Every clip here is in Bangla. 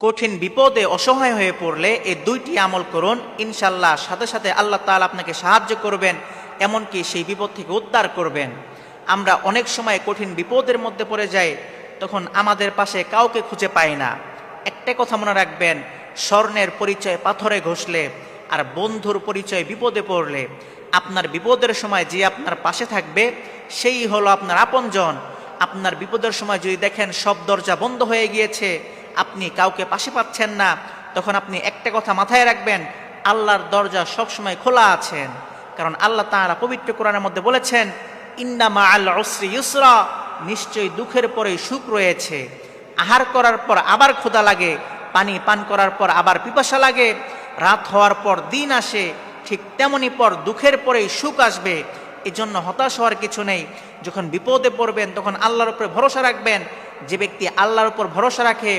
কঠিন বিপদে অসহায় হয়ে পড়লে এই দুইটি আমল করুন, ইনশাল্লাহ সাথে সাথে আল্লাহ তাআলা আপনাকে সাহায্য করবেন, এমনকি সেই বিপদ থেকে উদ্ধার করবেন। আমরা অনেক সময় কঠিন বিপদের মধ্যে পড়ে যাই, তখন আমাদের পাশে কাউকে খুঁজে পাই না। একটা কথা মনে রাখবেন, স্বর্ণের পরিচয় পাথরে ঘষলে আর বন্ধুর পরিচয় বিপদে পড়লে। আপনার বিপদের সময় যে আপনার পাশে থাকবে সেই হলো আপনার আপনজন। আপনার বিপদের সময় যদি দেখেন সব দরজা বন্ধ হয়ে গিয়েছে, আপনি কাউকে পাশে পাচ্ছেন না, তখন আপনি একটা কথা মাথায় রাখবেন, আল্লাহর দরজা সবসময় খোলা আছেন। কারণ আল্লাহ তাআলা পবিত্র কোরআনের মধ্যে বলেছেন, ইন্না মাআল উসরি ইউসরা, নিশ্চয়ই দুঃখের পরে সুখ রয়েছে। আহার করার পর আবার ক্ষুধা লাগে, পানি পান করার পর আবার পিপাসা লাগে, রাত হওয়ার পর দিন আসে, ঠিক তেমনি পর দুঃখের পরেই সুখ আসবে। এজন্য হতাশ হওয়ার কিছু নেই। যখন বিপদে পড়বেন তখন আল্লাহর উপরে ভরসা রাখবেন। যে ব্যক্তি আল্লাহর উপর ভরসা রাখে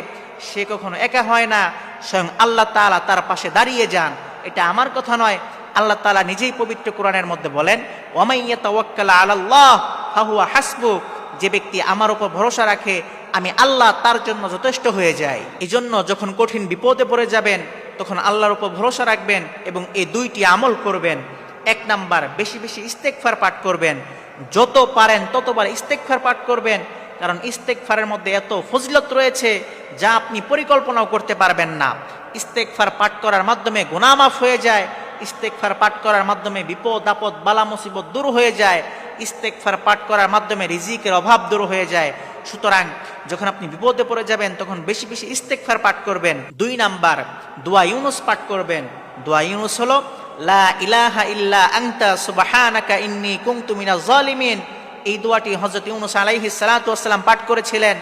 সে কখনো একা হয় না, স্বয়ং আল্লাহ তাআলা তার পাশে দাঁড়িয়ে যান। এটা আমার কথা নয়, আল্লাহ তাআলা নিজেই পবিত্র কোরআনের মধ্যে বলেন, ওয়ামান ইয়াতাওয়াক্কাল আলাল্লাহ ফাহুয়া হাসবুহ, যে ব্যক্তি আমার উপর ভরসা রাখে আমি আল্লাহ তার জন্য যথেষ্ট হয়ে যাই। এজন্য যখন কঠিন বিপদে পড়ে যাবেন তখন আল্লাহর উপর ভরসা রাখবেন এবং এই দুইটি আমল করবেন। এক নাম্বার, বেশি বেশি ইস্তেগফার পাঠ করবেন। যত পারেন ততবার ইস্তেগফার পাঠ করবেন, কারণ ইস্তেগফারের মধ্যে এত ফজিলত রয়েছে যা আপনি পরিকল্পনাও করতে পারবেন না। ইস্তেগফার পাঠ করার মাধ্যমে গুনাহ মাফ হয়ে যায়। ইস্তেগফার পাঠ করার মাধ্যমে বিপদ আপদ বালা মুসিবত দূর হয়ে যায়। ইস্তেগফার পাঠ করার মাধ্যমে রিজিকের অভাব দূর হয়ে যায়। সুতরাং যখন আপনি বিপদে পড়ে যাবেন তখন বেশি বেশি ইস্তেগফার পাঠ করবেন। 2 নাম্বার, দোয়া ইউনুস পাঠ করবেন। দোয়া ইউনুস হলো, লা ইলাহা ইল্লা আনতা সুবহানাকা ইন্নী কুনতু মিনাজ জালিমিন। এই দোয়াটি হযরত ইউনুস আলাইহিস সালাতু ওয়াস সালাম পাঠ করেছিলেন।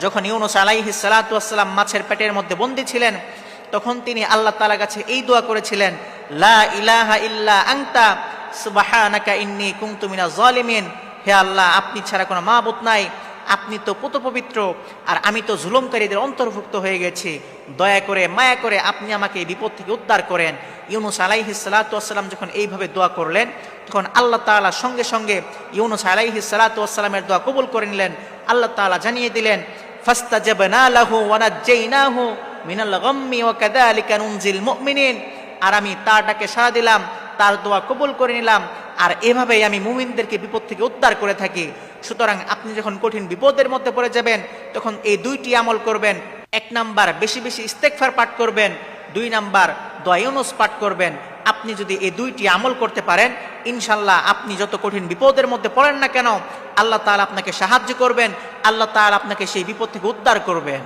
যখন ইউনুস আলাইহিস সালাতু ওয়াস সালাম মাছের পেটের মধ্যে বন্দী ছিলেন, তখন তিনি আল্লাহ তাআলার কাছে এই দোয়া করেছিলেন, লা ইলাহা ইল্লা আনতা সুবহানাকা ইন্নী কুনতু মিনাজ জালিমিন। হে আল্লাহ, আপনি ছাড়া কোনো মাবুদ নাই, আপনি তো পুত পবিত্র, আর আমি তো জুলুমকারীদের অন্তর্ভুক্ত হয়ে গেছি। দয়া করে মায়া করে আপনি আমাকে এই বিপদ থেকে উদ্ধার করেন। ইউনুস আলাইহিস সালাতু ওয়াস সালাম যখন এইভাবে দোয়া করলেন, তখন আল্লাহ তাআলা সঙ্গে সঙ্গে ইউনুস আলাইহিস সালাতু ওয়াস সালামের দোয়া কবুল করে নিলেন। আল্লাহ তাআলা জানিয়ে দিলেন, ফাস্তাজাবনা লাহু ওয়া নাজ্জাইনাহু মিনাল গাম্মি ওয়া কাযালিকা নুনজিল মুমিনিন। আর আমি তার ডাকে সাড়া দিলাম, তার দোয়া কবুল করে নিলাম, আর এভাবেই আমি মুমিনদেরকে বিপদ থেকে উদ্ধার করে থাকি। সুতরাং আপনি যখন কঠিন বিপদের মধ্যে পড়ে যাবেন তখন এই দুইটি আমল করবেন। 1 নাম্বার, বেশি বেশি ইস্তেগফার পাঠ করবেন। 2 নাম্বার, দোয়া ইউনুস পাঠ করবেন। আপনি যদি এই দুইটি আমল করতে পারেন, ইনশাল্লাহ আপনি যত কঠিন বিপদের মধ্যে পড়েন না কেন, আল্লাহ তাআলা আপনাকে সাহায্য করবেন, আল্লাহ তাআলা আপনাকে সেই বিপদ থেকে উদ্ধার করবেন।